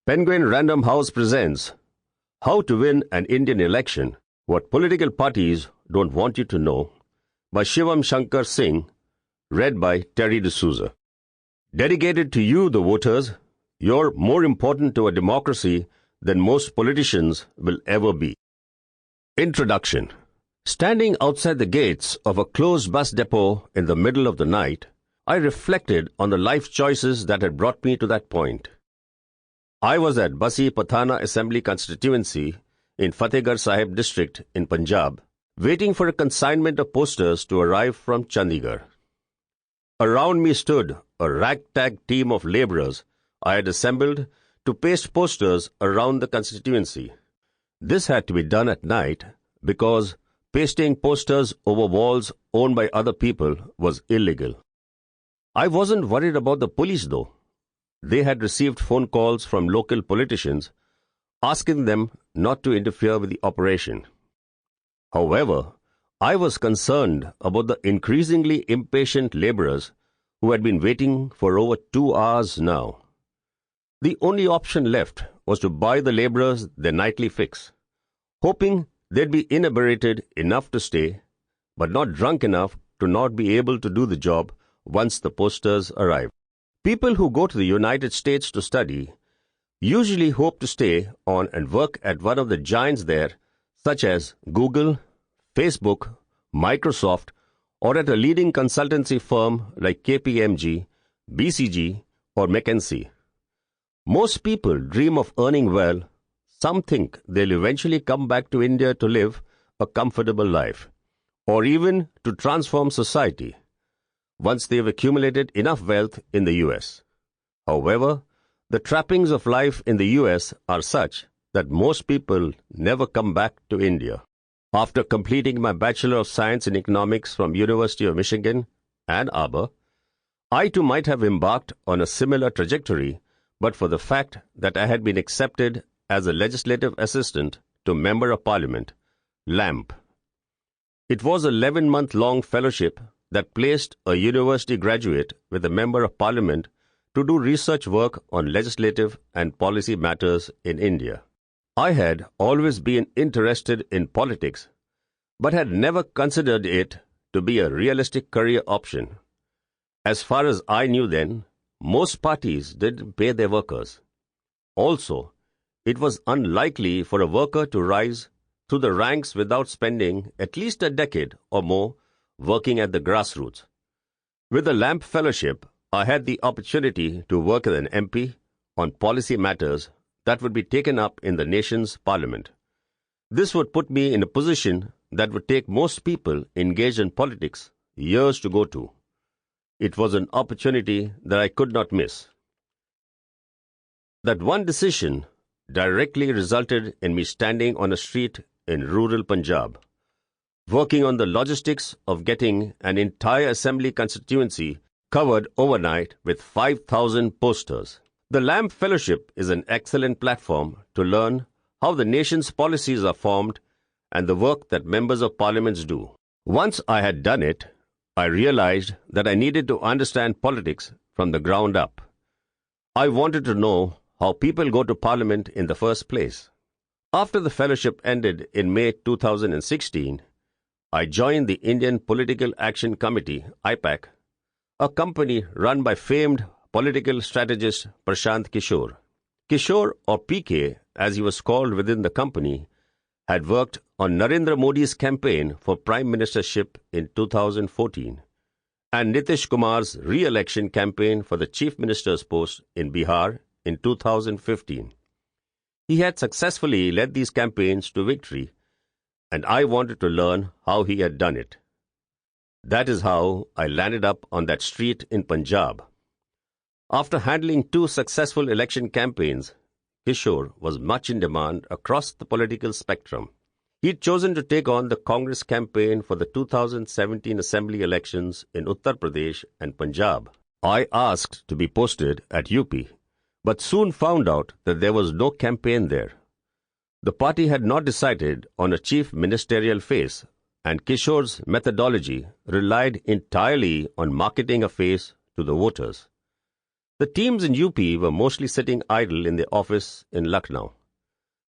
Penguin Random House presents How to Win an Indian Election, What Political Parties Don't Want You to Know by Shivam Shankar Singh, read by Terry D'Souza. Dedicated to you, the voters, you're more important to a democracy than most politicians will ever be. Introduction. Standing outside the gates of a closed bus depot in the middle of the night, I reflected on the life choices that had brought me to that point. I was at Basi Pathana Assembly Constituency in Fatehgarh Sahib district in Punjab, waiting for a consignment of posters to arrive from Chandigarh. Around me stood a ragtag team of labourers I had assembled to paste posters around the constituency. This had to be done at night because pasting posters over walls owned by other people was illegal. I wasn't worried about the police though. They had received phone calls from local politicians asking them not to interfere with the operation. However, I was concerned about the increasingly impatient labourers who had been waiting for over 2 hours now. The only option left was to buy the labourers their nightly fix, hoping they'd be inebriated enough to stay, but not drunk enough to not be able to do the job once the posters arrived. People who go to the United States to study usually hope to stay on and work at one of the giants there, such as Google, Facebook, Microsoft, or at a leading consultancy firm like KPMG, BCG, or McKinsey. Most people dream of earning well. Some think they'll eventually come back to India to live a comfortable life, or even to transform society once they've accumulated enough wealth in the US. However, the trappings of life in the US are such that most people never come back to India. After completing my Bachelor of Science in Economics from University of Michigan, Ann Arbor, I too might have embarked on a similar trajectory, but for the fact that I had been accepted as a legislative assistant to Member of Parliament, LAMP. It was an 11-month-long fellowship that placed a university graduate with a Member of Parliament to do research work on legislative and policy matters in India. I had always been interested in politics, but had never considered it to be a realistic career option. As far as I knew then, most parties didn't pay their workers. Also, it was unlikely for a worker to rise through the ranks without spending at least a decade or more working at the grassroots. With the LAMP Fellowship, I had the opportunity to work as an MP on policy matters that would be taken up in the nation's parliament. This would put me in a position that would take most people engaged in politics years to go to. It was an opportunity that I could not miss. That one decision directly resulted in me standing on a street in rural Punjab, working on the logistics of getting an entire assembly constituency covered overnight with 5,000 posters. The LAMP Fellowship is an excellent platform to learn how the nation's policies are formed and the work that members of parliaments do. Once I had done it, I realized that I needed to understand politics from the ground up. I wanted to know how people go to parliament in the first place. After the fellowship ended in May 2016, I joined the Indian Political Action Committee, IPAC, a company run by famed political strategist Prashant Kishore. Kishore, or PK, as he was called within the company, had worked on Narendra Modi's campaign for Prime Ministership in 2014 and Nitish Kumar's re-election campaign for the Chief Minister's post in Bihar in 2015. He had successfully led these campaigns to victory, and I wanted to learn how he had done it. That is how I landed up on that street in Punjab. After handling 2 successful election campaigns, Kishore was much in demand across the political spectrum. He'd chosen to take on the Congress campaign for the 2017 Assembly elections in Uttar Pradesh and Punjab. I asked to be posted at UP, but soon found out that there was no campaign there. The party had not decided on a chief ministerial face, and Kishore's methodology relied entirely on marketing a face to the voters. The teams in UP were mostly sitting idle in their office in Lucknow,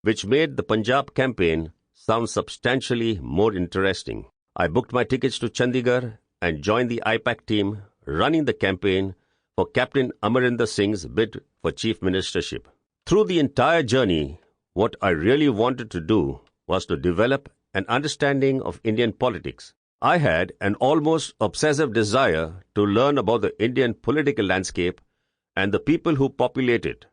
which made the Punjab campaign sound substantially more interesting. I booked my tickets to Chandigarh and joined the IPAC team running the campaign for Captain Amarinder Singh's bid for chief ministership. Through the entire journey, what I really wanted to do was to develop an understanding of Indian politics. I had an almost obsessive desire to learn about the Indian political landscape and the people who populate it.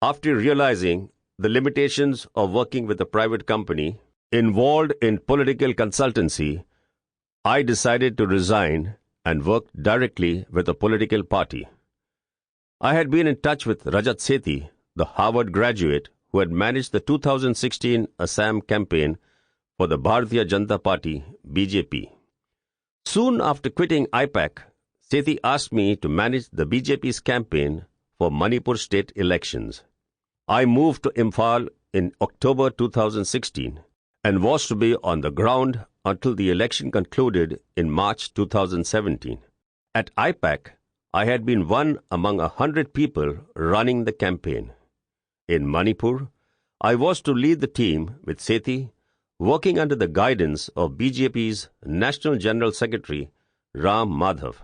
After realizing the limitations of working with a private company involved in political consultancy, I decided to resign and work directly with a political party. I had been in touch with Rajat Sethi, the Harvard graduate who had managed the 2016 Assam campaign for the Bharatiya Janata Party, BJP. Soon after quitting IPAC, Sethi asked me to manage the BJP's campaign for Manipur state elections. I moved to Imphal in October 2016 and was to be on the ground until the election concluded in March 2017. At IPAC, I had been one among 100 people running the campaign. In Manipur, I was to lead the team with Sethi, working under the guidance of BJP's National General Secretary, Ram Madhav.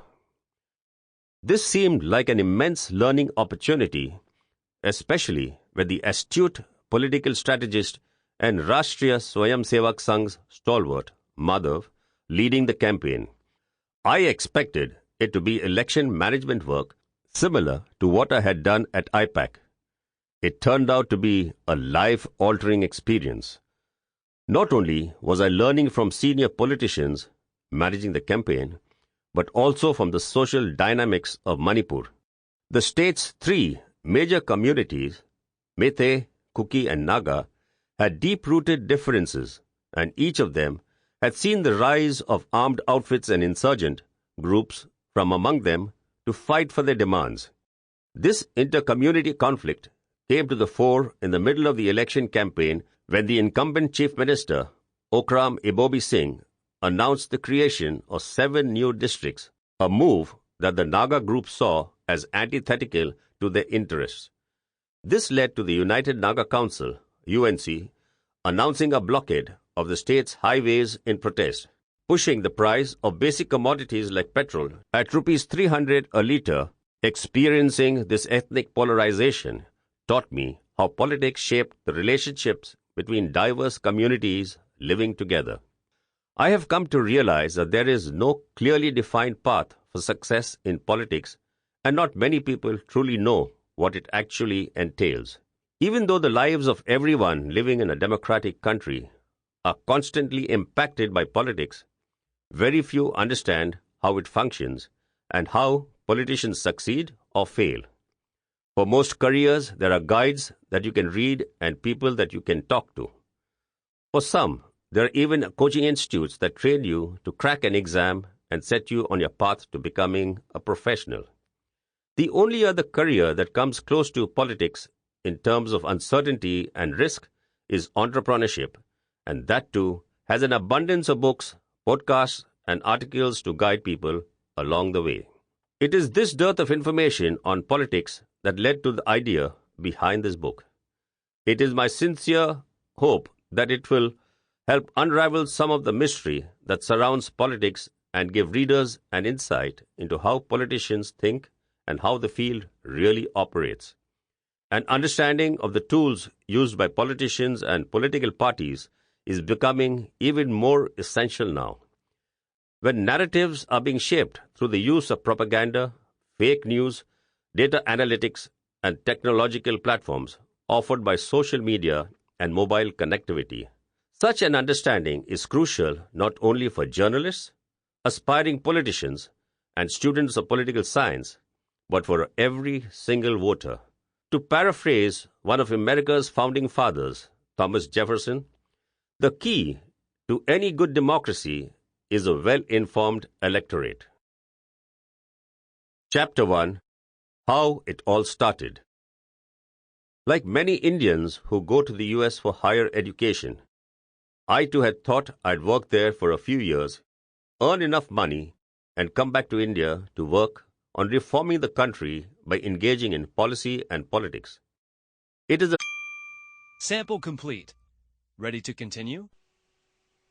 This seemed like an immense learning opportunity, especially with the astute political strategist and Rashtriya Swayamsevak Sangh's stalwart, Madhav, leading the campaign. I expected it to be election management work similar to what I had done at IPAC. It turned out to be a life-altering experience. Not only was I learning from senior politicians managing the campaign, but also from the social dynamics of Manipur. The state's three major communities, Meitei, Kuki and Naga, had deep-rooted differences, and each of them had seen the rise of armed outfits and insurgent groups from among them to fight for their demands. This inter-community conflict came to the fore in the middle of the election campaign when the incumbent Chief Minister, Okram Ibobi Singh, announced the creation of 7 new districts, a move that the Naga group saw as antithetical to their interests. This led to the United Naga Council, UNC, announcing a blockade of the state's highways in protest, pushing the price of basic commodities like petrol at rupees 300 a litre. Experiencing this ethnic polarization taught me how politics shaped the relationships between diverse communities living together. I have come to realize that there is no clearly defined path for success in politics, and not many people truly know what it actually entails. Even though the lives of everyone living in a democratic country are constantly impacted by politics, very few understand how it functions and how politicians succeed or fail. For most careers, there are guides that you can read and people that you can talk to. For some, there are even coaching institutes that train you to crack an exam and set you on your path to becoming a professional. The only other career that comes close to politics in terms of uncertainty and risk is entrepreneurship, and that too has an abundance of books, podcasts, and articles to guide people along the way. It is this dearth of information on politics that led to the idea behind this book. It is my sincere hope that it will help unravel some of the mystery that surrounds politics and give readers an insight into how politicians think and how the field really operates. An understanding of the tools used by politicians and political parties is becoming even more essential now. When narratives are being shaped through the use of propaganda, fake news, data analytics, and technological platforms offered by social media and mobile connectivity, such an understanding is crucial not only for journalists, aspiring politicians, and students of political science, but for every single voter. To paraphrase one of America's founding fathers, Thomas Jefferson, the key to any good democracy is a well-informed electorate. Chapter 1. How it all started. Like many Indians who go to the US for higher education, I too had thought I'd work there for a few years, earn enough money, and come back to India to work on reforming the country by engaging in policy and politics. It is a Sample complete. Ready to continue?